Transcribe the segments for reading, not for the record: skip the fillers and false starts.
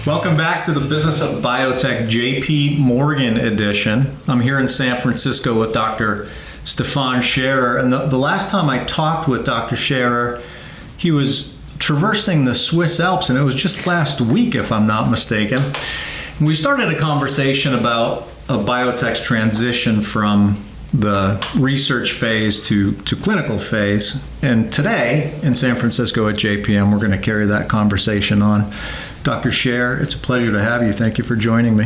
Welcome back to the Business of Biotech JP Morgan edition. I'm here in San Francisco with Dr. Stefan Scherer. And the last time I talked with Dr. Scherer, he was traversing the Swiss Alps, and it was just last week, if I'm not mistaken. And we started a conversation about a biotech's transition from the research phase to clinical phase. And today in San Francisco at JPM, we're going to carry that conversation on. Dr. Scherer, it's a pleasure to have you. Thank you for joining me.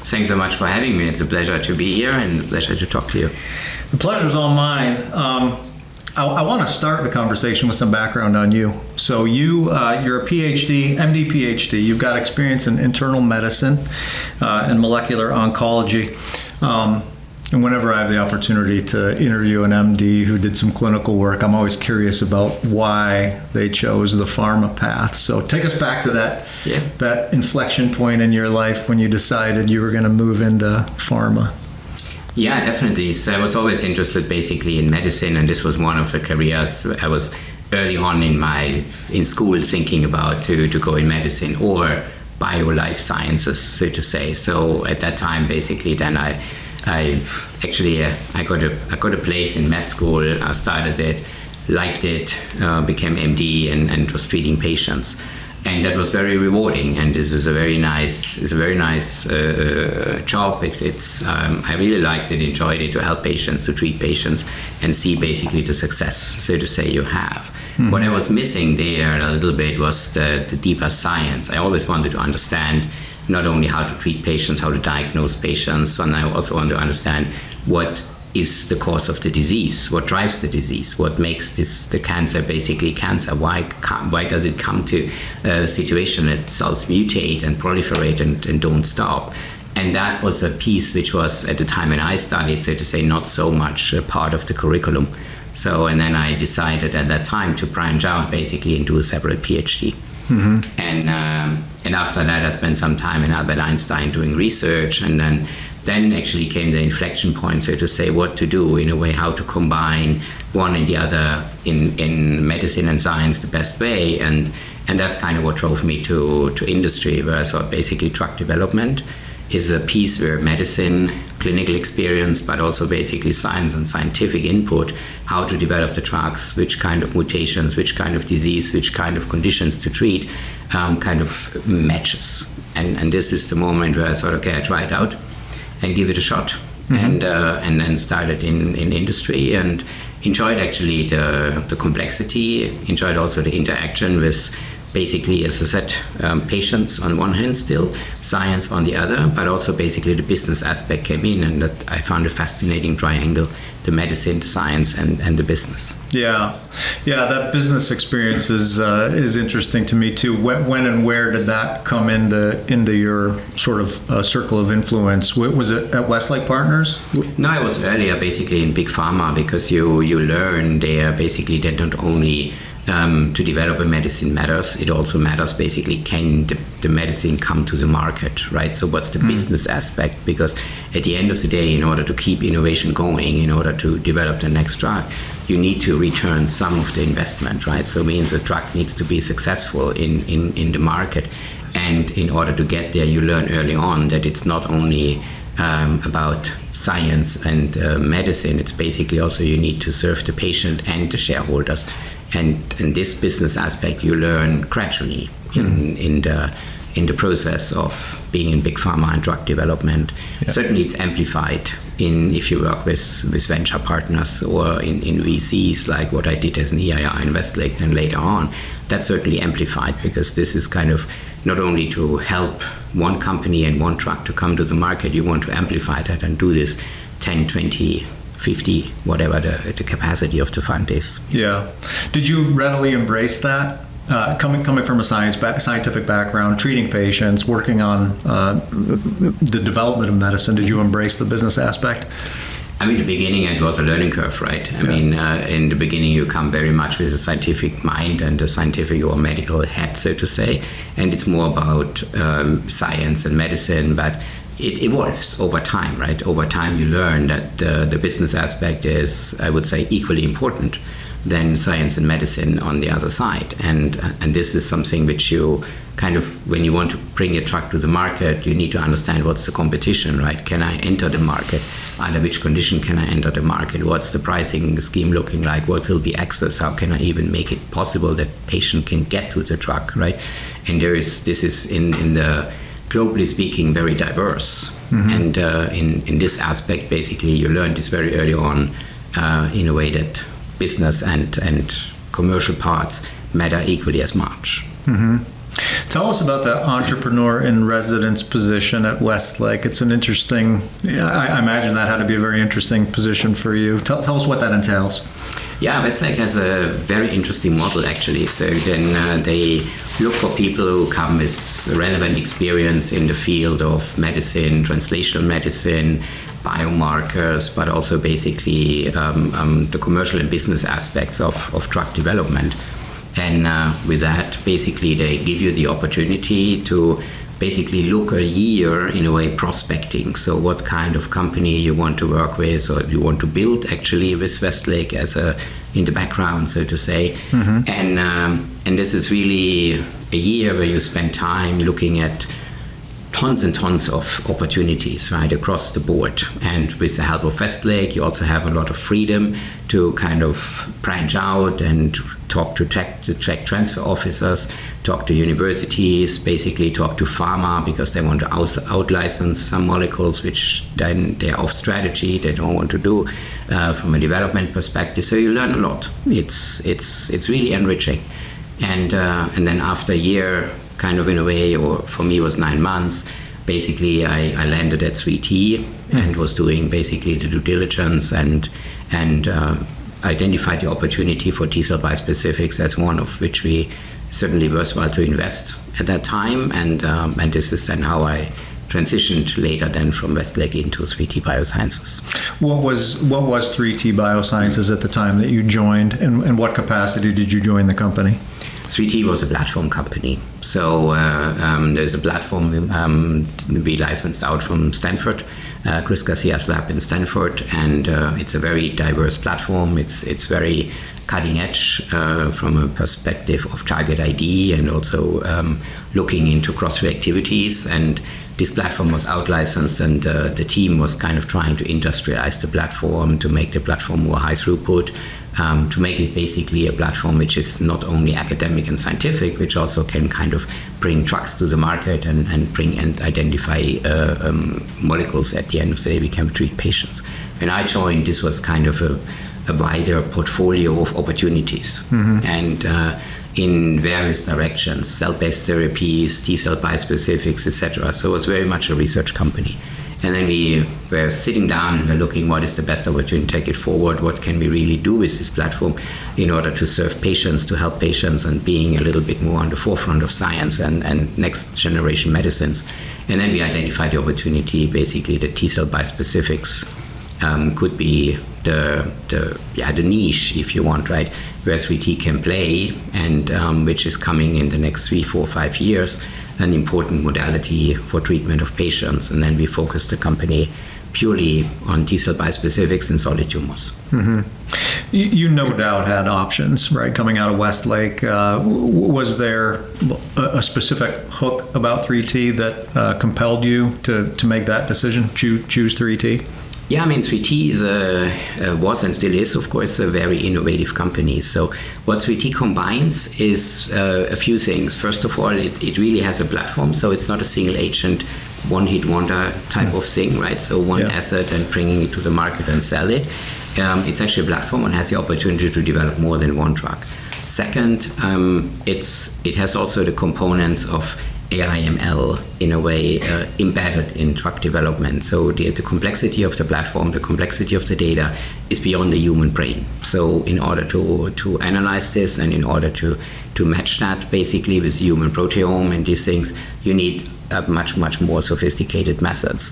Thanks so much for having me. It's a pleasure to be here and a pleasure to talk to you. The pleasure's all mine. I want to start the conversation with some background on you. So you're a Ph.D., MD Ph.D. You've got experience in internal medicine and molecular oncology. And whenever I have the opportunity to interview an MD who did some clinical work, I'm always curious about why they chose the pharma path. So take us back to that inflection point in your life when you decided you were going to move into pharma. Yeah, definitely. So I was always interested basically in medicine, and this was one of the careers I was early on in school thinking about to go in medicine or bio-life sciences, so to say. So at that time, basically, then I got a place in med school. I started it, liked it, became MD, and was treating patients, and that was very rewarding. And this is a very nice job. I really liked it, enjoyed it, to help patients, to treat patients, and see basically the success, so to say, you have. Mm-hmm. What I was missing there a little bit was the deeper science. I always wanted to understand not only how to treat patients, how to diagnose patients, and I also want to understand what is the cause of the disease, what drives the disease, what makes the cancer basically cancer, why does it come to a situation that cells mutate and proliferate and don't stop. And that was a piece which was, at the time when I studied, so to say, not so much a part of the curriculum. So, and then I decided at that time to branch out basically and do a separate PhD. Mm-hmm. And after that, I spent some time in Albert Einstein doing research, and then actually came the inflection point, so to say, what to do in a way, how to combine one and the other in medicine and science the best way, and that's kind of what drove me to industry, where I thought basically drug development is a piece where medicine, clinical experience, but also basically science and scientific input, how to develop the drugs, which kind of mutations, which kind of disease, which kind of conditions to treat, kind of matches. And this is the moment where I thought, okay, I try it out and give it a shot. Mm-hmm. And then started in industry and enjoyed actually the complexity, enjoyed also the interaction with basically, as I said, patients on one hand still, science on the other, but also basically the business aspect came in, and that I found a fascinating triangle, the medicine, the science, and the business. Yeah, that business experience is interesting to me too. When and where did that come into your sort of circle of influence? Was it at Westlake Partners? No, I was earlier basically in big pharma, because you learn there basically that not only to develop a medicine matters, it also matters basically, can the medicine come to the market, right? So what's the business aspect? Because at the end of the day, in order to keep innovation going, in order to develop the next drug, you need to return some of the investment, right? So it means the drug needs to be successful in the market. And in order to get there, you learn early on that it's not only about science and medicine, it's basically also you need to serve the patient and the shareholders. And this business aspect you learn gradually in the process of being in big pharma and drug development. Yeah. Certainly it's amplified if you work with venture partners or in VCs, like what I did as an EIR in Westlake and later on. That's certainly amplified, because this is kind of not only to help one company and one drug to come to the market, you want to amplify that and do this 10, 20, 50, whatever the capacity of the fund is. Yeah. Did you readily embrace that? Coming from a scientific background, treating patients, working on the development of medicine, did you embrace the business aspect? I mean, in the beginning, it was a learning curve, right? I mean, in the beginning, you come very much with a scientific mind and a scientific or medical head, so to say, and it's more about science and medicine, but it evolves over time, right? Over time, you learn that the business aspect is, I would say, equally important. than science and medicine on the other side. And this is something which you kind of, when you want to bring a drug to the market, you need to understand what's the competition, right? Can I enter the market? Under which condition can I enter the market? What's the pricing scheme looking like? What will be access? How can I even make it possible that patient can get to the drug, right? And this is in the, globally speaking, very diverse. And in this aspect, basically, you learn this very early on in a way that business and commercial parts matter equally as much. Tell us about the entrepreneur in residence position at Westlake. It's an interesting, I imagine that had to be a very interesting position for you. Tell us what that entails. Yeah, Westlake has a very interesting model, actually. So then they look for people who come with relevant experience in the field of medicine, translational medicine, biomarkers, but also basically the commercial and business aspects of drug development. And with that, basically, they give you the opportunity to basically look a year in a way prospecting. So what kind of company you want to work with, or you want to build actually with Westlake as in the background, so to say. And this is really a year where you spend time looking at tons and tons of opportunities, right, across the board. And with the help of Westlake, you also have a lot of freedom to kind of branch out and talk to tech transfer officers, talk to universities, basically talk to pharma, because they want to out-license some molecules which then they're off strategy, they don't want to do from a development perspective. So you learn a lot. It's really enriching. And then after a year, kind of in a way, or for me it was 9 months, basically I landed at 3T and was doing basically the due diligence and identified the opportunity for T-cell bispecifics as one of which we certainly worthwhile to invest at that time. And this is then how I transitioned later then from Westlake into 3T Biosciences. What was 3T Biosciences at the time that you joined, and what capacity did you join the company? 3T was a platform company. So there's a platform we licensed out from Stanford, Chris Garcia's lab in Stanford, and it's a very diverse platform. It's very cutting edge from a perspective of target ID and also looking into cross-reactivities. And this platform was out-licensed, and the team was kind of trying to industrialize the platform, to make the platform more high throughput, to make it basically a platform which is not only academic and scientific, which also can kind of bring drugs to the market and bring and identify molecules at the end of the day we can treat patients. When I joined, this was kind of a wider portfolio of opportunities. And in various directions, cell-based therapies, T-cell bispecifics, etc. So it was very much a research company. And then we were sitting down and looking what is the best opportunity to take it forward, what can we really do with this platform in order to serve patients, to help patients, and being a little bit more on the forefront of science and next generation medicines. And then we identified the opportunity, basically the T-cell bispecifics could be the niche, if you want, right, where 3T can play, and which is coming in the next 3, 4, 5 years, an important modality for treatment of patients. And then we focused the company purely on T-cell bispecifics in solid tumors. You no doubt had options, right, coming out of Westlake. Was there a specific hook about 3T that compelled you to make that decision, choose 3T? Yeah, I mean, 3T was and still is, of course, a very innovative company. So what 3T combines is a few things. First of all, it really has a platform, so it's not a single agent, one-hit wonder type of thing, right? So one asset and bringing it to the market and sell it. It's actually a platform and has the opportunity to develop more than one drug. Second, it has also the components of AI/ML in a way embedded in drug development. So the complexity of the platform, the complexity of the data is beyond the human brain. So in order to analyze this and in order to match that basically with human proteome and these things, you need much more sophisticated methods.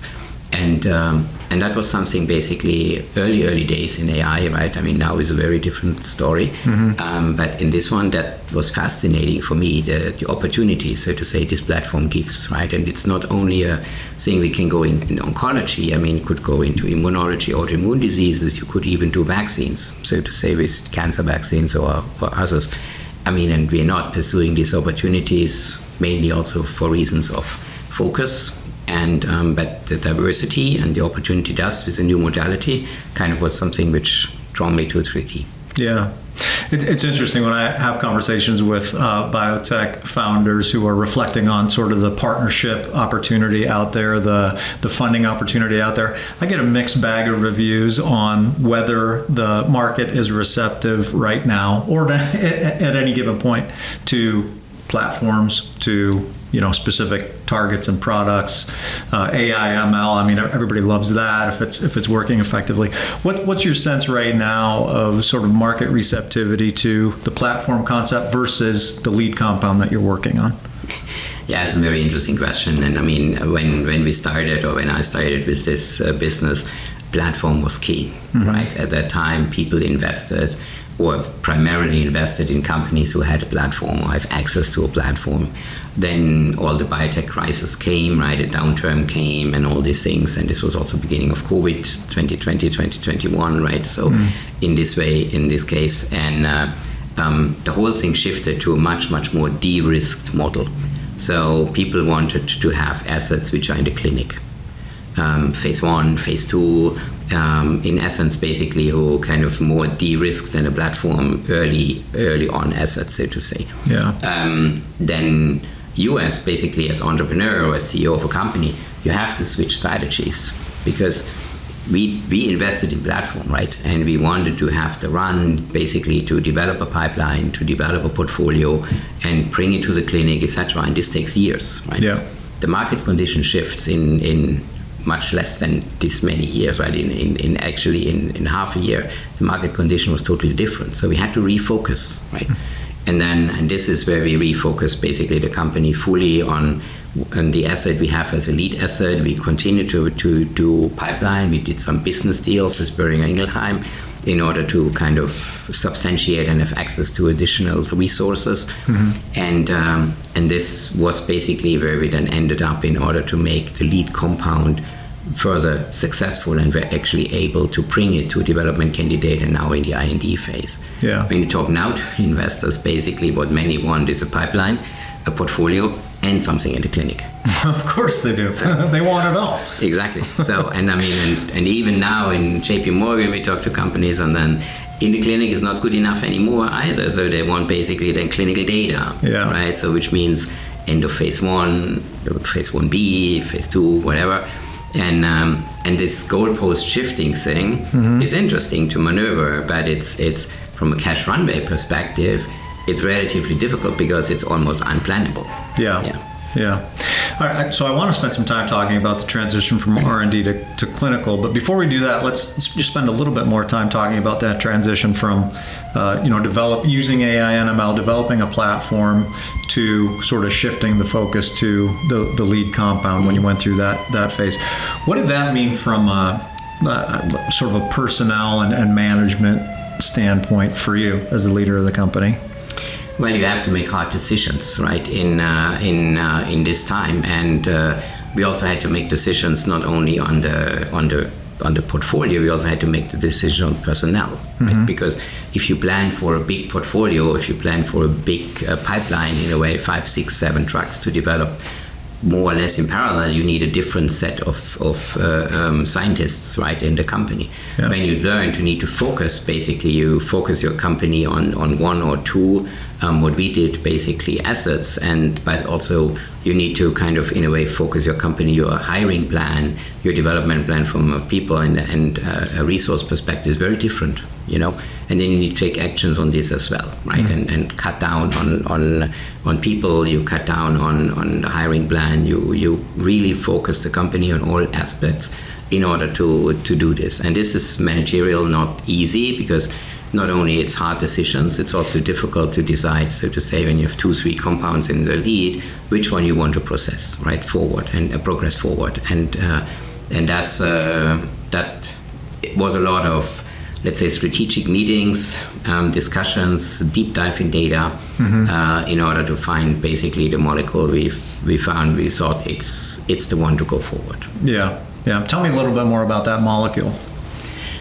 And that was something basically early days in AI, right? I mean, now is a very different story. But in this one, that was fascinating for me, the opportunity, so to say, this platform gives, right? And it's not only a thing we can go in oncology. I mean, you could go into immunology, autoimmune diseases. You could even do vaccines, so to say, with cancer vaccines or others. I mean, and we're not pursuing these opportunities mainly also for reasons of focus. And but the diversity and the opportunity does with a new modality kind of was something which drew me to 3T. Yeah. It's interesting when I have conversations with biotech founders who are reflecting on sort of the partnership opportunity out there, the funding opportunity out there. I get a mixed bag of reviews on whether the market is receptive right now or at any given point to platforms, to specific targets and products, AI, ML. I mean, everybody loves that if it's working effectively. What's your sense right now of sort of market receptivity to the platform concept versus the lead compound that you're working on? Yeah, it's a very interesting question. And I mean, when we started, or when I started with this business, platform was key, right? At that time, people invested or primarily invested in companies who had a platform or have access to a platform. Then all the biotech crisis came, right? A downturn came and all these things. And this was also beginning of COVID, 2020, 2021, right? So in this way, in this case, and the whole thing shifted to a much, much more de-risked model. So people wanted to have assets which are in the clinic. Phase 1, phase 2, in essence, basically, who kind of more de-risked than a platform early on assets, so to say. Yeah. Then you as basically as entrepreneur or as CEO of a company, you have to switch strategies because we invested in platform, right? And we wanted to have the run basically to develop a pipeline, to develop a portfolio and bring it to the clinic, etc. And this takes years, right? Yeah. The market condition shifts in much less than this many years, right? In half a year, the market condition was totally different. So we had to refocus, right? And this is where we refocus basically the company fully on the asset we have as a lead asset. We continue to do pipeline. We did some business deals with Boehringer Ingelheim in order to kind of substantiate and have access to additional resources. And this was basically where we then ended up in order to make the lead compound further successful, and we're actually able to bring it to a development candidate and now in the IND phase. Yeah. When you talk now to investors, basically what many want is a pipeline, a portfolio, and something in the clinic. Of course they do. So, they want it all. Exactly. So, and I mean, and even now in JPM, we talk to companies, and then in the clinic is not good enough anymore either. So they want basically then clinical data, right? So which means end of phase 1, phase 1B, phase 2, whatever. And this goalpost shifting thing is interesting to maneuver, but it's from a cash runway perspective, it's relatively difficult because it's almost unplannable. Yeah. All right, so I want to spend some time talking about the transition from R&D to clinical, but before we do that, let's just spend a little bit more time talking about that transition from, using AI and ML, developing a platform, to sort of shifting the focus to the lead compound when you went through that phase. What did that mean from sort of a personnel and management standpoint for you as the leader of the company? Well, you have to make hard decisions, right? In this time, and we also had to make decisions not only on the portfolio. We also had to make the decision on personnel, right? Because if you plan for a big portfolio, if you plan for a big pipeline, in a way, 5, 6, 7 drugs to develop more or less in parallel, you need a different set of scientists, right, in the company. Yeah. When you learn to need to focus, basically, you focus your company on 1 or 2. What we did, basically assets, but also you need to kind of, in a way, focus your company, your hiring plan, your development plan from a people and a resource perspective is very different, and then you need to take actions on this as well, right? And cut down on people, you cut down on the hiring plan, you really focus the company on all aspects in order to do this. And this is managerial, not easy, because not only it's hard decisions, it's also difficult to decide, so to say, when you have 2, 3 compounds in the lead, which one you want to process, right, forward and progress forward. And And that was a lot of, let's say, strategic meetings, discussions, deep dive in data, in order to find basically the molecule we thought it's the one to go forward. Yeah. Tell me a little bit more about that molecule.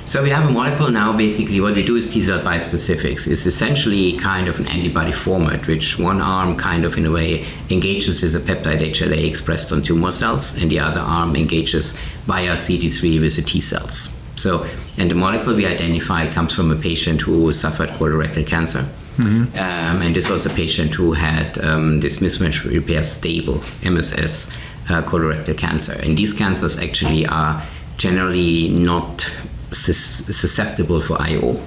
So we have a molecule now. Basically, what we do is T-cell bispecifics. It's essentially kind of an antibody format, which one arm kind of in a way engages with a peptide HLA expressed on tumor cells, and the other arm engages via CD3 with the T cells. So, and the molecule we identified comes from a patient who suffered colorectal cancer. And this was a patient who had this mismatch repair stable, MSS, colorectal cancer. And these cancers actually are generally not susceptible for IO.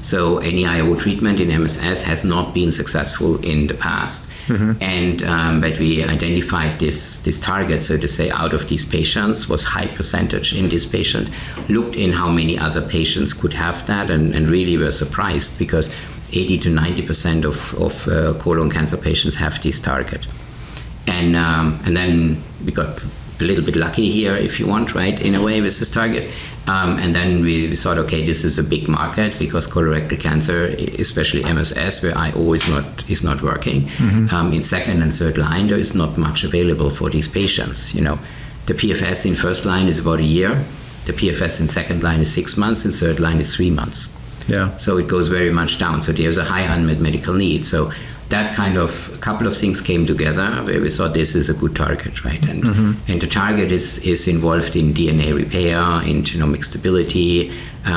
So any IO treatment in MSS has not been successful in the past. And but we identified this target, so to say, out of these patients, was high percentage in this patient, looked in how many other patients could have that, and really were surprised because 80 to 90% of colon cancer patients have this target. And then we got a little bit lucky here, if you want, right, in a way, with this target. And then we thought, okay, this is a big market because colorectal cancer, especially MSS, where IO is not working. In second and third line, there is not much available for these patients. You know, the PFS in first line is about a year. The PFS in second line is 6 months, and third line is 3 months. Yeah. So it goes very much down. So there's a high unmet medical need. So that kind of, a couple of things came together where we thought this is a good target, right? And and the target is involved in DNA repair, in genomic stability.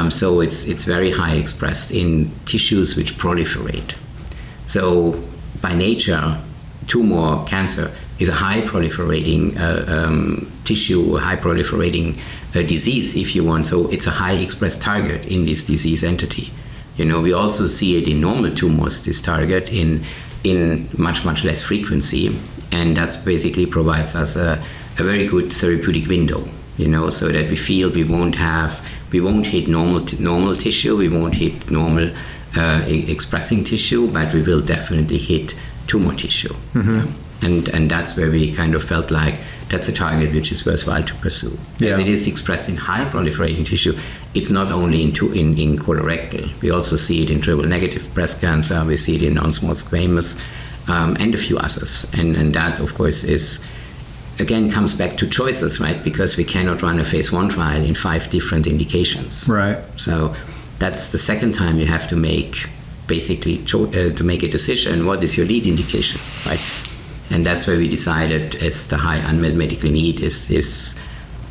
So it's very high expressed in tissues which proliferate. So by nature, tumor cancer is a high proliferating tissue, high proliferating disease, if you want. So it's a high expressed target in this disease entity. You know, we also see it in normal tumors, this target, in much less frequency, and that's basically provides us a very good therapeutic window, you know, so that we feel we won't hit normal tissue, we won't hit normal expressing tissue, but we will definitely hit tumor tissue. And that's where we kind of felt like that's a target which is worthwhile to pursue. As it is expressed in high proliferating tissue, it's not only in colorectal. We also see it in triple-negative breast cancer, we see it in non-small squamous, and a few others. And that, of course, is, again, comes back to choices, right? Because we cannot run a phase 1 trial in 5 different indications. Right. So that's the second time you have to make, basically, to make a decision, what is your lead indication, right? And that's where we decided, as the high unmet medical need is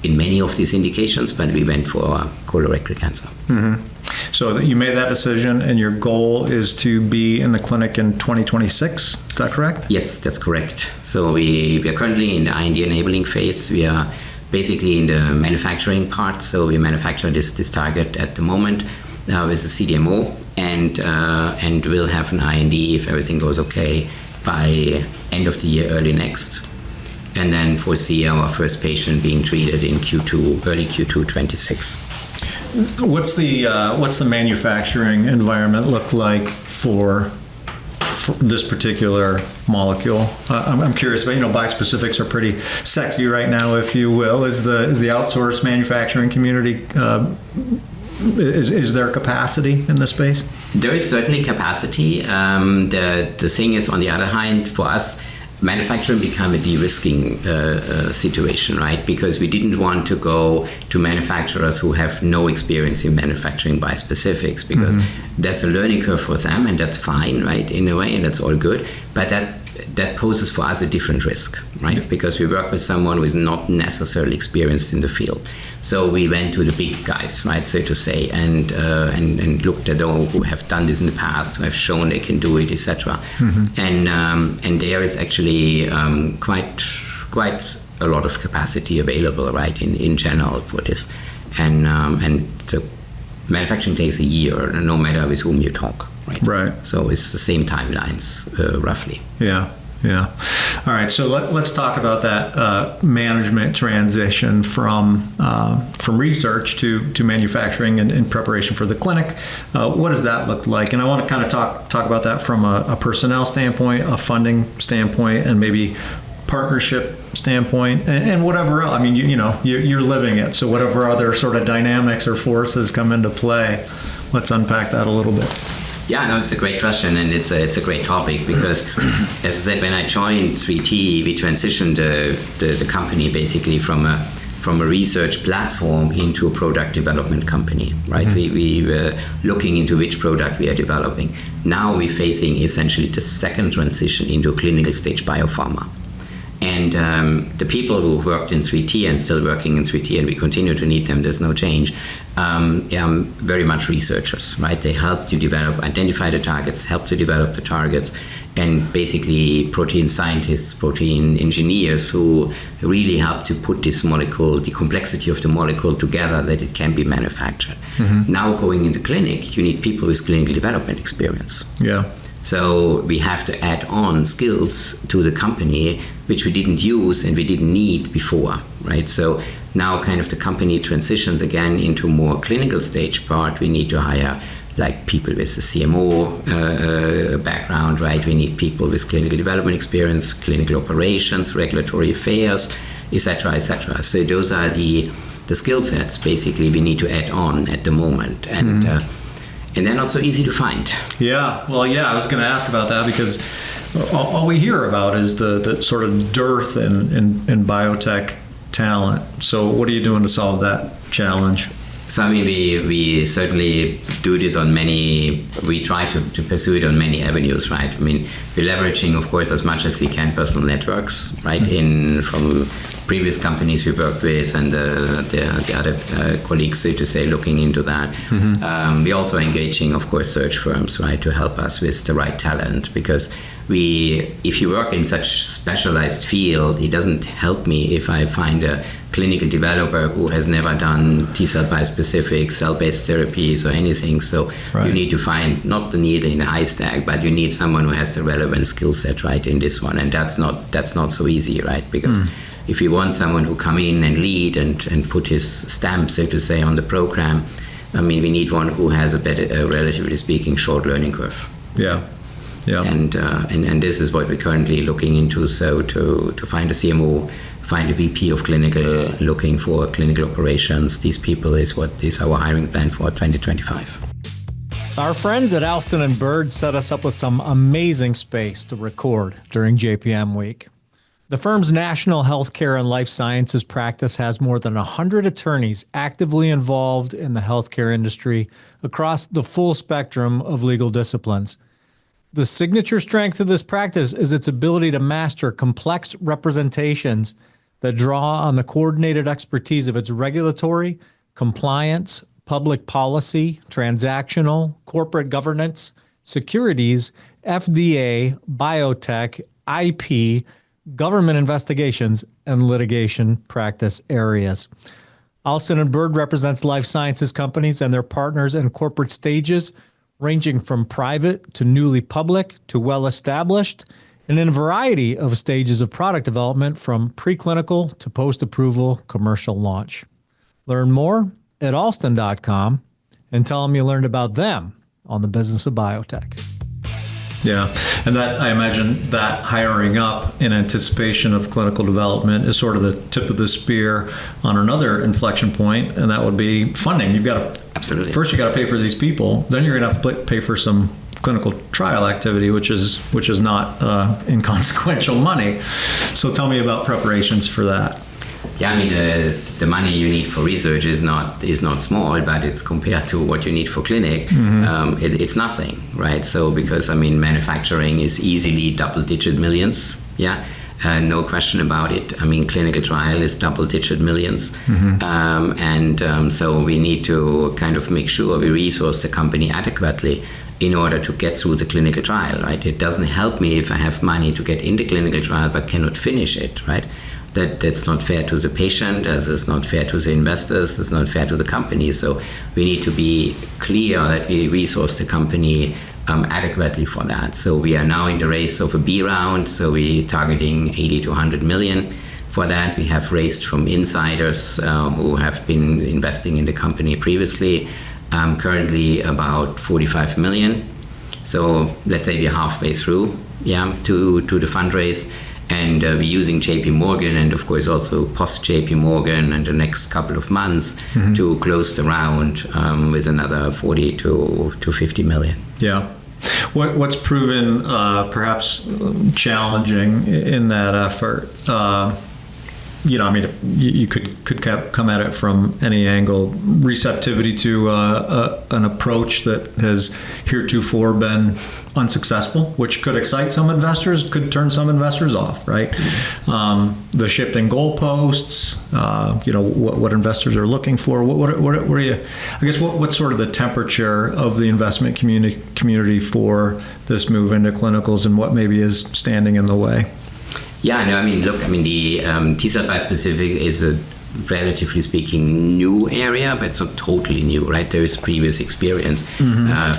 in many of these indications, but we went for colorectal cancer. So you made that decision, and your goal is to be in the clinic in 2026, is that correct? Yes, that's correct. So we are currently in the IND enabling phase. We are basically in the manufacturing part, so we manufacture this target at the moment with the CDMO, and we'll have an IND, if everything goes okay, by end of the year, early next, and then foresee our first patient being treated in early Q2 26. What's the manufacturing environment look like for this particular molecule? I'm curious about, bispecifics are pretty sexy right now, if you will. Is the outsourced manufacturing community, is there capacity in this space? There is certainly capacity. The thing is, on the other hand, for us, manufacturing became a de-risking situation, right? Because we didn't want to go to manufacturers who have no experience in manufacturing bispecifics, because that's a learning curve for them, and that's fine, right, in a way, and that's all good. But that poses for us a different risk, right? Because we work with someone who is not necessarily experienced in the field. So we went to the big guys, right, so to say, and looked at those who have done this in the past, who have shown they can do it, etc. And there is actually quite a lot of capacity available, right, in general for this. And the manufacturing takes a year, no matter with whom you talk. Right. So it's the same timelines, roughly. Yeah. All right. So let's talk about that management transition from research to manufacturing and in preparation for the clinic. What does that look like? And I want to kind of talk about that from a personnel standpoint, a funding standpoint, and maybe partnership standpoint, and whatever else. I mean, you're living it. So whatever other sort of dynamics or forces come into play, let's unpack that a little bit. Yeah, no, it's a great question, and it's a great topic because, as I said, when I joined 3T, we transitioned the company basically from a research platform into a product development company, right? Mm-hmm. We were looking into which product we are developing. Now we're facing essentially the second transition into a clinical stage biopharma. And the people who worked in 3T and still working in 3T, and we continue to need them, there's no change, very much researchers, right? They help to identify the targets, help to develop the targets, and basically protein scientists, protein engineers who really help to put this molecule, the complexity of the molecule together that it can be manufactured. Mm-hmm. Now going into clinic, you need people with clinical development experience. Yeah. So we have to add on skills to the company which we didn't use and we didn't need before, right? So now kind of the company transitions again into more clinical stage part. We need to hire like people with a CMO background, right? We need people with clinical development experience, clinical operations, regulatory affairs, etc., etc. So those are the skill sets basically we need to add on at the moment. And and they're not so easy to find. Yeah, well, I was going to ask about that because all we hear about is the sort of dearth in biotech talent. So what are you doing to solve that challenge? So, I mean, we certainly do this we try to pursue it on many avenues, right? I mean, we're leveraging, of course, as much as we can personal networks, right? Mm-hmm. From previous companies we worked with and the other colleagues, so to say, looking into that. Mm-hmm. We're also engaging, of course, search firms, right, to help us with the right talent, because if you work in such specialized field, it doesn't help me if I find a clinical developer who has never done T-cell bispecific, cell-based therapies or anything. So right. You need to find not the needle in the haystack, but you need someone who has the relevant skill set, right, in this one. And that's not so easy, right? Because if you want someone who come in and lead and put his stamp, so to say, on the program, I mean, we need one who has a better, relatively speaking, short learning curve. Yeah. Yeah. And this is what we're currently looking into. So to find a CMO, find a VP of clinical, looking for clinical operations. These people is what is our hiring plan for 2025. Our friends at Alston & Bird set us up with some amazing space to record during JPM week. The firm's national healthcare and life sciences practice has more than 100 attorneys actively involved in the healthcare industry across the full spectrum of legal disciplines. The signature strength of this practice is its ability to master complex representations that draw on the coordinated expertise of its regulatory, compliance, public policy, transactional, corporate governance, securities, FDA, biotech, IP, government investigations, and litigation practice areas. Alston & Bird represents life sciences companies and their partners in corporate stages, ranging from private to newly public to well-established, and in a variety of stages of product development from preclinical to post-approval commercial launch. Learn more at alston.com and tell them you learned about them on the Business of Biotech. Yeah, and that, I imagine that hiring up in anticipation of clinical development is sort of the tip of the spear on another inflection point, and that would be funding. You've got to absolutely first you got to pay for these people, then you're going to have to pay for some clinical trial activity, which is not inconsequential money. So tell me about preparations for that. Yeah, I mean the money you need for research is not small, but it's compared to what you need for clinic, it's nothing, right? So because I mean manufacturing is easily double-digit millions, yeah, no question about it. I mean clinical trial is double-digit millions, so we need to kind of make sure we resource the company adequately in order to get through the clinical trial, right? It doesn't help me if I have money to get in the clinical trial but cannot finish it, right? That's not fair to the patient, as it's not fair to the investors, it's not fair to the company. So we need to be clear that we resource the company adequately for that. So we are now in the race of a B round, so we're targeting 80 to 100 million for that. We have raised from insiders who have been investing in the company previously, currently about 45 million. So let's say we're halfway through, to the fundraise. And we're using JP Morgan and, of course, also post JP Morgan and the next couple of months to close the round with another 40 to 50 million. Yeah. What's proven perhaps challenging in that effort? You could come at it from any angle. Receptivity to an approach that has heretofore been unsuccessful, which could excite some investors, could turn some investors off, right? The shifting goalposts, what investors are looking for. What are you? I guess what's sort of the temperature of the investment community for this move into clinicals, and what maybe is standing in the way? Yeah, no, the T-cell bispecific is a, relatively speaking, new area, but it's not totally new, right? There is previous experience.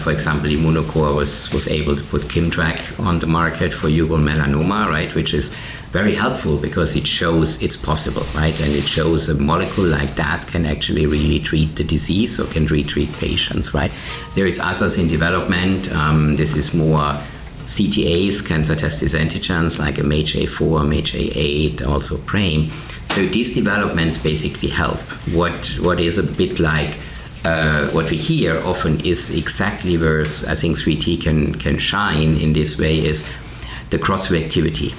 For example, Immunocore was able to put Kimmtrak on the market for uveal melanoma, right? Which is very helpful because it shows it's possible, right? And it shows a molecule like that can actually really treat the disease or can retreat patients, right? There is others in development. This is more CTAs, cancer testis antigens, like a MHA4, MHA8, also PRAME. So these developments basically help. What is a bit like what we hear often is exactly where I think 3T can shine in this way is the cross-reactivity.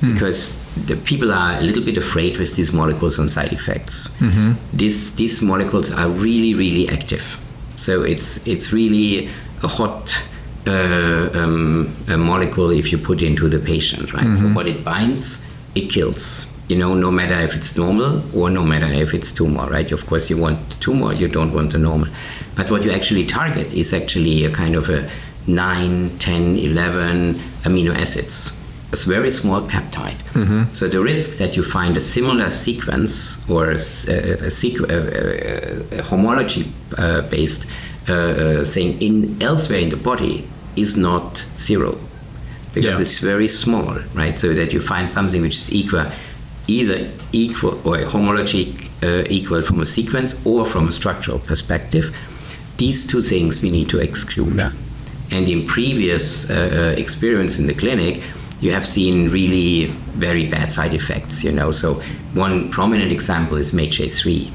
Because the people are a little bit afraid with these molecules and side effects. These molecules are really, really active. So it's really a hot a molecule if you put into the patient, right? So what it binds, it kills. No matter if it's normal or no matter if it's tumor, right? Of course, you want the tumor, you don't want the normal. But what you actually target is actually a kind of a 9, 10, 11 amino acids. It's a very small peptide. So the risk that you find a similar sequence or a homology-based thing elsewhere in the body is not zero, because it's very small, right? So that you find something which is either equal or homology equal from a sequence or from a structural perspective. These two things we need to exclude. And in previous experience in the clinic, you have seen really very bad side effects. So one prominent example is MHA3.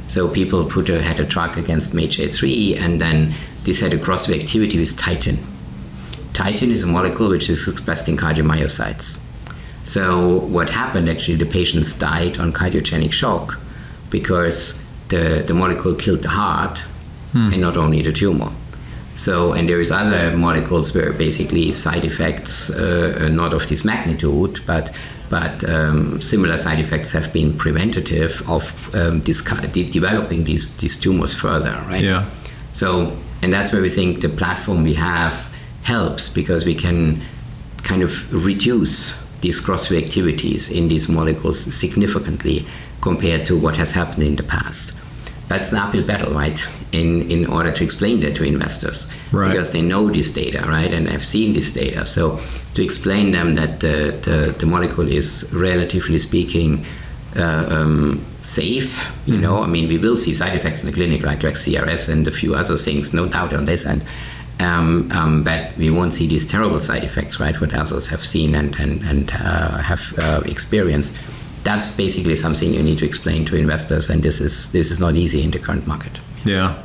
So people had a drug against MHA3, and then this had a cross-reactivity with titin. Titin is a molecule which is expressed in cardiomyocytes. So what happened, actually, the patients died on cardiogenic shock because the molecule killed the heart and not only the tumor. So, and there is other molecules where basically side effects, not of this magnitude, but similar side effects have been preventative of developing these tumors further, right? So, and that's where we think the platform we have helps, because we can kind of reduce these cross-reactivities in these molecules significantly compared to what has happened in the past. That's an uphill battle, right? In order to explain that to investors, because they know this data, right, and have seen this data. So to explain them that the molecule is, relatively speaking, safe. We will see side effects in the clinic, right, like CRS and a few other things, no doubt on this end. But we won't see these terrible side effects, right, what others have seen and have experienced. That's basically something you need to explain to investors, and this is not easy in the current market. Yeah.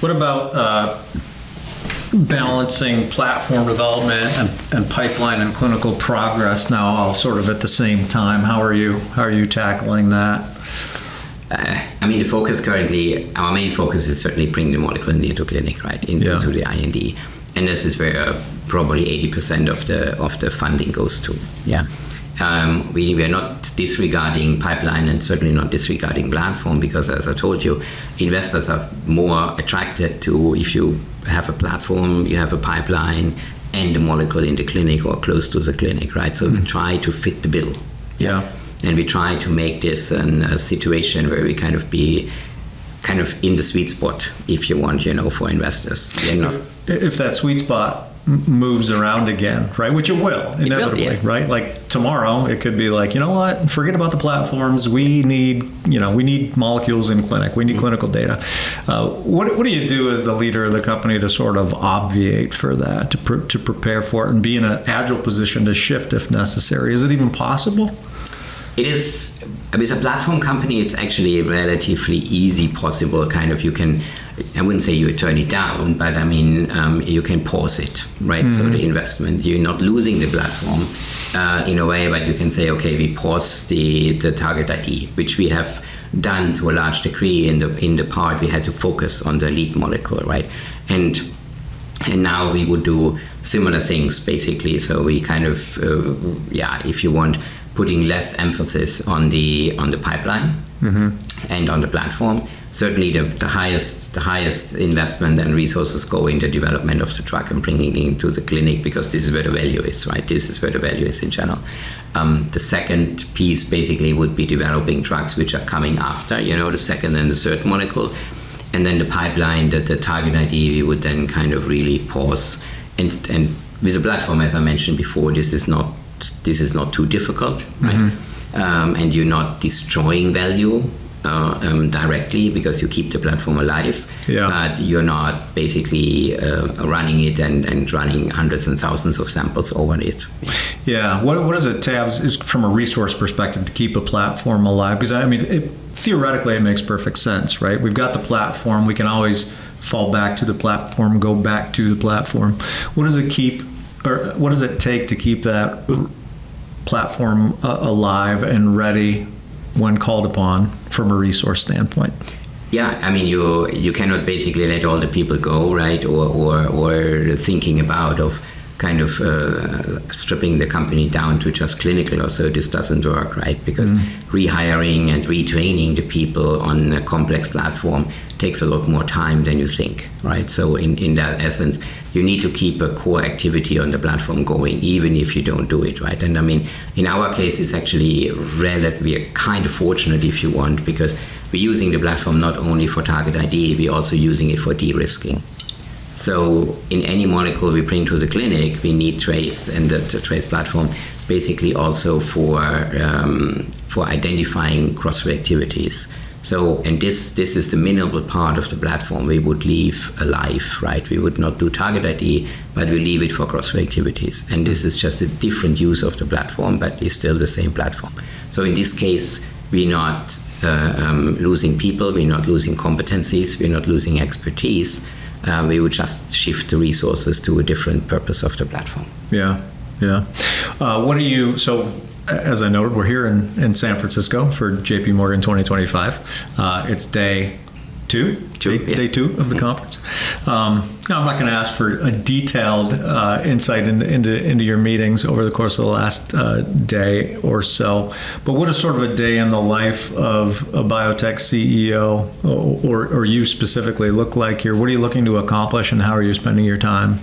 What about balancing platform development and pipeline and clinical progress now, all sort of at the same time? How are you tackling that? The focus currently, our main focus is certainly bringing the molecule into clinic, right, into the IND, and this is where probably 80% of the funding goes to. We are not disregarding pipeline and certainly not disregarding platform, because, as I told you, investors are more attracted to if you have a platform, you have a pipeline, and a molecule in the clinic or close to the clinic, right? So we try to fit the bill. And we try to make this a situation where we kind of be in the sweet spot, if you want, for investors. If that sweet spot moves around again, right? Which it will inevitably, yeah. right? Like tomorrow, it could be like, you know what? Forget about the platforms. We need molecules in clinic. We need clinical data. What do you do as the leader of the company to sort of obviate for that, to prepare for it, and be in an agile position to shift if necessary? Is it even possible? It is. With a platform company, it's actually relatively easy possible. Kind of, you can, I wouldn't say you turn it down, but I mean, you can pause it, right? So the investment, you're not losing the platform in a way, but you can say, okay, we pause the target ID, which we have done to a large degree in the part we had to focus on the lead molecule, right? And now we would do similar things basically. So we kind of, if you want, putting less emphasis on the pipeline and on the platform. Certainly the highest investment and resources go in the development of the drug and bringing it into the clinic, because this is where the value is, right? This is where the value is in general. The second piece basically would be developing drugs which are coming after, the second and the third molecule. And then the pipeline, the target ID, we would then kind of really pause. And with the platform, as I mentioned before, this is not too difficult, right? And you're not destroying value directly, because you keep the platform alive, but you're not basically running it and running hundreds and thousands of samples over it. Yeah. What does it take from a resource perspective to keep a platform alive? Because I mean, theoretically, it makes perfect sense, right? We've got the platform. We can always fall back to the platform, go back to the platform. What does it take to keep that platform alive and ready when called upon from a resource standpoint? Yeah, I mean, you cannot basically let all the people go, right? Or thinking about of kind of stripping the company down to just clinical or so. This doesn't work, right? Because rehiring and retraining the people on a complex platform takes a lot more time than you think, right? So in that essence, you need to keep a core activity on the platform going, even if you don't do it, right? And I mean, in our case, it's actually we are kind of fortunate, if you want, because we're using the platform not only for target ID, we're also using it for de-risking. So in any molecule we bring to the clinic, we need trace, and the trace platform basically also for identifying cross-reactivities. So, and this is the minimal part of the platform we would leave alive, right? We would not do target ID, but we leave it for cross-reactivities. And this is just a different use of the platform, but it's still the same platform. So in this case, we're not losing people, we're not losing competencies, we're not losing expertise. We would just shift the resources to a different purpose of the platform. Yeah. So as I noted, we're here in San Francisco for JP Morgan 2025. It's day two of the conference. Now, I'm not going to ask for a detailed insight into your meetings over the course of the last day or so, but what is sort of a day in the life of a biotech CEO, or you specifically, look like here? What are you looking to accomplish, and how are you spending your time?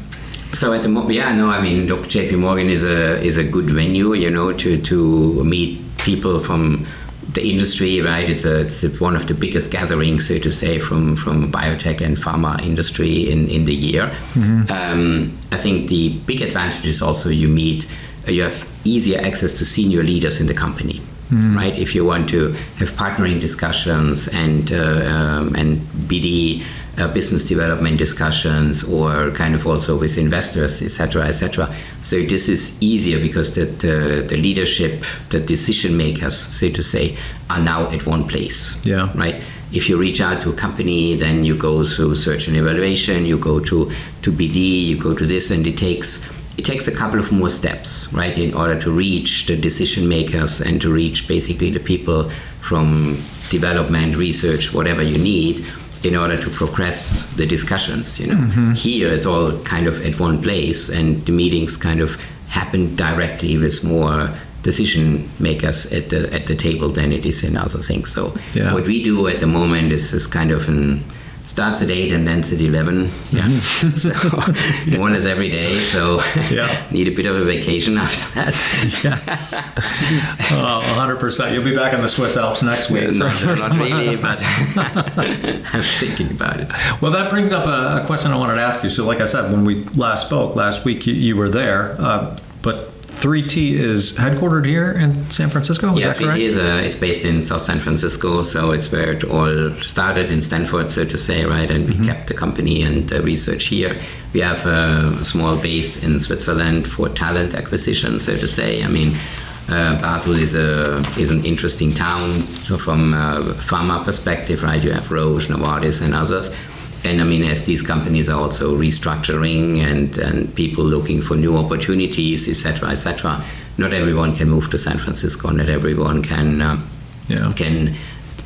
So at the moment, look, JP Morgan is a good venue, to meet people from the industry, right? It's one of the biggest gatherings, so to say, from biotech and pharma industry in the year. I think the big advantage is also you have easier access to senior leaders in the company. Right? If you want to have partnering discussions and BD business development discussions, or kind of also with investors, etc., etc. So this is easier because the leadership, the decision makers, so to say, are now at one place. Yeah. Right. If you reach out to a company, then you go through search and evaluation, you go to BD, you go to this, and it takes a couple of more steps, right, in order to reach the decision makers and to reach basically the people from development, research, whatever you need, in order to progress the discussions. Here it's all kind of at one place, and the meetings kind of happen directly with more decision makers at the table than it is in other things. So what we do at the moment is kind of starts at 8 and ends at 11. Yeah, so more or less every day. So need a bit of a vacation after that. Yes, 100%. You'll be back in the Swiss Alps next week. Not really, but I'm thinking about it. Well, that brings up a question I wanted to ask you. So, like I said, when we last spoke last week, you were there, but 3T is headquartered here in San Francisco, is that correct? 3T is based in South San Francisco, so it's where it all started in Stanford, so to say, right? And we kept the company and the research here. We have a small base in Switzerland for talent acquisition, so to say. I mean, Basel is an interesting town from a pharma perspective, right? You have Roche, Novartis, and others. And I mean, as these companies are also restructuring and people looking for new opportunities, et cetera, not everyone can move to San Francisco. Not everyone can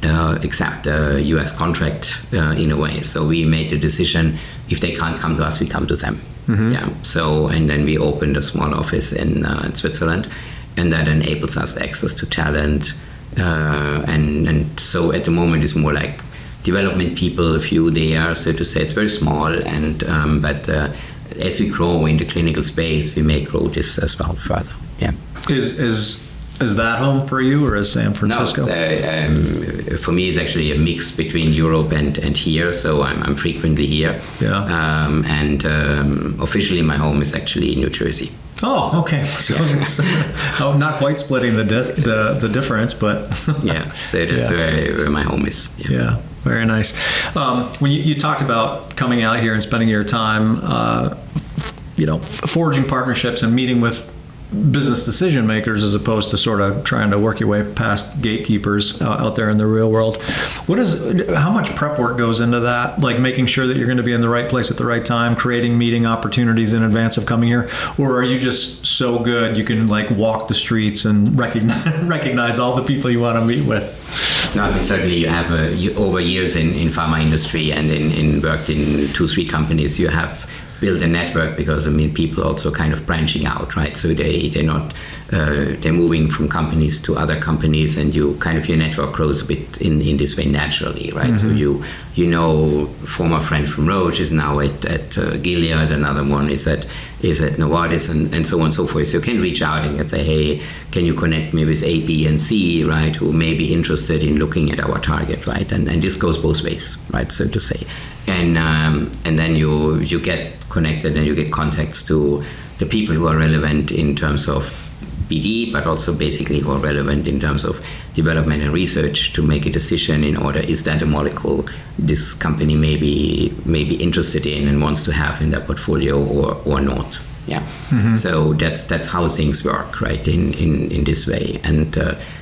accept a U.S. contract in a way. So we made the decision, if they can't come to us, we come to them. Yeah. So, and then we opened a small office in Switzerland, and that enables us access to talent. And so at the moment it's more like development people, a few there, so to say. It's very small, and but as we grow in the clinical space, we may grow this as well further. Yeah. Is that home for you, or is San Francisco? No, for me, it's actually a mix between Europe and here. So I'm frequently here. Yeah. And officially, my home is actually in New Jersey. Oh, okay. So not quite splitting the difference, but yeah. So that's where my home is. Yeah. Very nice. When you talked about coming out here and spending your time, forging partnerships and meeting with business decision makers as opposed to sort of trying to work your way past gatekeepers out there in the real world. How much prep work goes into that? Like making sure that you're going to be in the right place at the right time, creating meeting opportunities in advance of coming here? Or are you just so good you can like walk the streets and recognize all the people you want to meet with? No, I mean, certainly you have over years in pharma industry and in worked in 2-3 companies, you have build a network, because I mean people also kind of branching out, right? So they're moving from companies to other companies, and your network grows a bit in this way naturally, right? So you know, former friend from Roche is now at Gilead, another one is at Novartis, and so on and so forth. So you can reach out and say, hey, can you connect me with A, B, and C, right? Who may be interested in looking at our target, right? And this goes both ways, right? So to say. And then you get connected and you get contacts to the people who are relevant in terms of BD, but also basically who are relevant in terms of development and research to make a decision in order, is that a molecule this company may be interested in and wants to have in their portfolio or not. Yeah. So that's how things work, right? In this way. And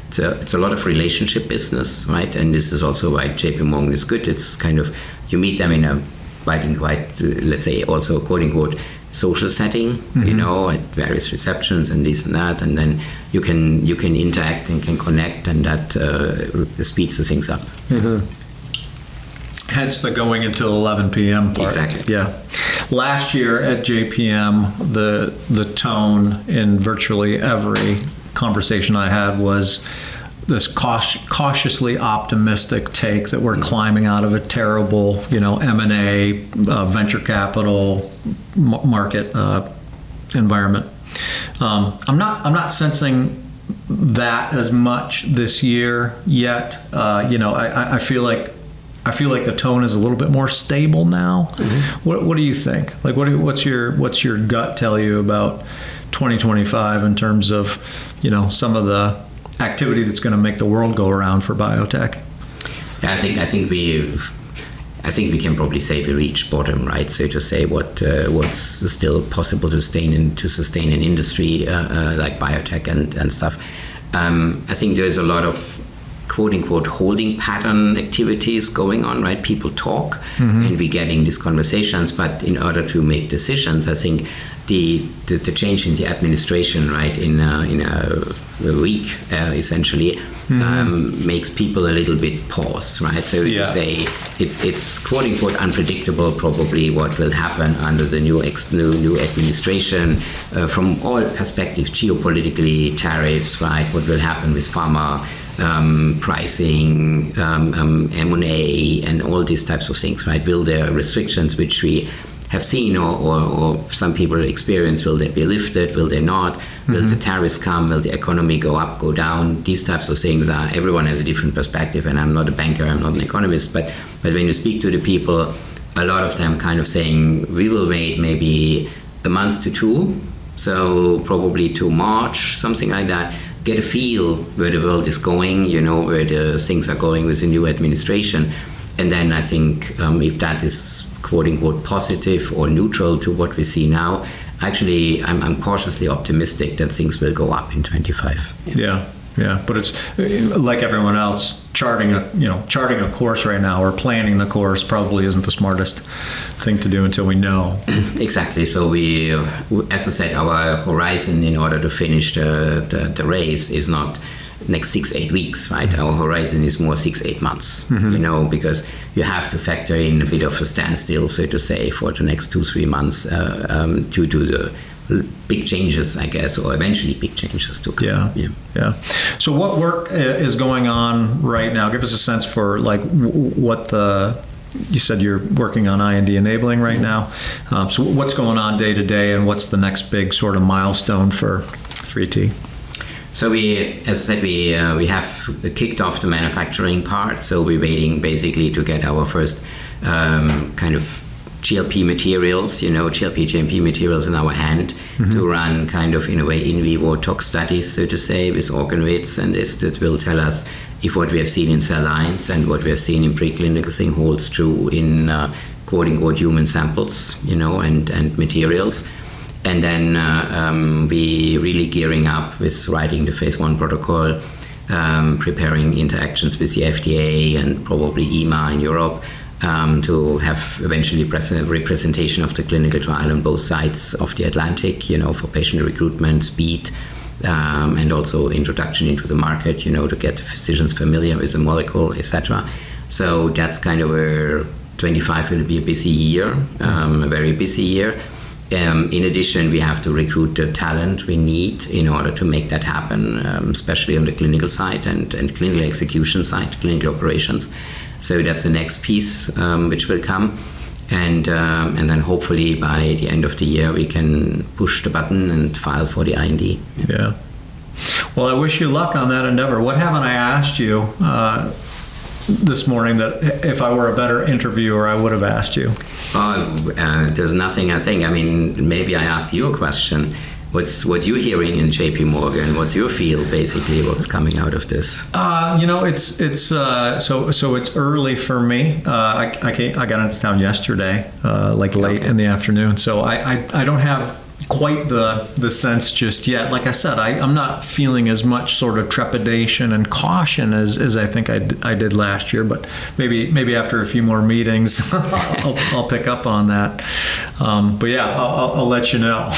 it's a lot of relationship business, right? And this is also why JP Morgan is good. It's kind of, you meet them in a quite let's say also quote unquote social setting, at various receptions and this and that, and then you can interact and can connect, and that speeds the things up. Hence the going until 11 p.m. part. Exactly. Yeah. Last year at JPM, the tone in virtually every conversation I had was this cautiously optimistic take that we're climbing out of a terrible, M&A, venture capital market environment. I'm not sensing that as much this year yet. I feel like the tone is a little bit more stable now. What do you think? Like, what's your gut tell you about 2025 in terms of, some of the activity that's going to make the world go around for biotech? Yeah, I think we can probably say we reached bottom, right? So to say what's still possible to sustain an industry like biotech and stuff. I think there's a lot of quote unquote holding pattern activities going on, right? People talk and we're getting these conversations, but in order to make decisions, I think the change in the administration, right, in a week essentially makes people a little bit pause, right? So you say it's quote unquote unpredictable probably what will happen under the new administration from all perspectives, geopolitically, tariffs, right? What will happen with pharma pricing, M&A, and all these types of things, right? Will there restrictions which we have seen or some people experience, will they be lifted, will they not? Will the tariffs come, will the economy go up, go down? These types of things are, everyone has a different perspective, and I'm not a banker, I'm not an economist, but when you speak to the people, a lot of them kind of saying, we will wait maybe a month to two, so probably to March, something like that, get a feel where the world is going, where the things are going with the new administration. And then I think if that is quote-unquote positive or neutral to what we see now, actually I'm cautiously optimistic that things will go up in 25. Yeah, but it's like everyone else, charting a course right now or planning the course probably isn't the smartest thing to do until we know. Exactly. So we, as I said, our horizon in order to finish the race is not next 6-8 weeks, right? Our horizon is more 6-8 months, because you have to factor in a bit of a standstill, so to say, for the next 2-3 months due to the big changes, I guess, or eventually big changes to come. Yeah. So what work is going on right now? Give us a sense for what you said you're working on IND enabling right now. So what's going on day to day, and what's the next big sort of milestone for 3T? So as I said, we have kicked off the manufacturing part. So we're waiting basically to get our first kind of GLP materials, GLP GMP materials in our hand to run kind of in a way in vivo tox studies, so to say, with organoids, and that will tell us if what we have seen in cell lines and what we have seen in preclinical thing holds true in quote-unquote human samples, and materials. And then we really gearing up with writing the phase 1 protocol, preparing interactions with the FDA and probably EMA in Europe to have eventually representation of the clinical trial on both sides of the Atlantic, for patient recruitment, speed, and also introduction into the market, to get the physicians familiar with the molecule, etc. So that's kind of where 25 will be a busy year, a very busy year. In addition, we have to recruit the talent we need in order to make that happen, especially on the clinical side and clinical execution side, clinical operations. So that's the next piece which will come. And then hopefully by the end of the year, we can push the button and file for the IND. Yeah. Well, I wish you luck on that endeavor. What haven't I asked you this morning that if I were a better interviewer, I would have asked you? There's nothing, I think. I mean, maybe I ask you a question. What you're hearing in JP Morgan? What's your feel, basically, what's coming out of this? It's early for me. I got into town yesterday, late in the afternoon. So I don't have quite the sense just yet. Like I said, I'm not feeling as much sort of trepidation and caution as I think I did last year. But maybe after a few more meetings, I'll pick up on that. But yeah, I'll let you know.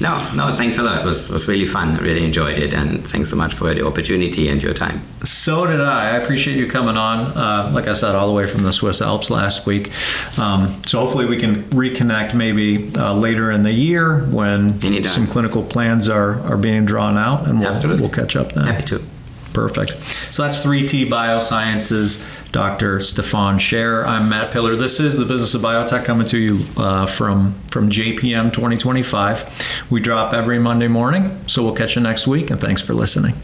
No, thanks a lot. It was really fun. I really enjoyed it, and thanks so much for the opportunity and your time. So did I. I appreciate you coming on, like I said, all the way from the Swiss Alps last week. So hopefully we can reconnect maybe later in the year when some clinical plans are being drawn out, and we'll catch up then. Happy to. Perfect. So that's 3T Biosciences, Dr. Stefan Scherer. I'm Matt Pillar. This is the Business of Biotech coming to you from JPM 2025. We drop every Monday morning, so we'll catch you next week, and thanks for listening.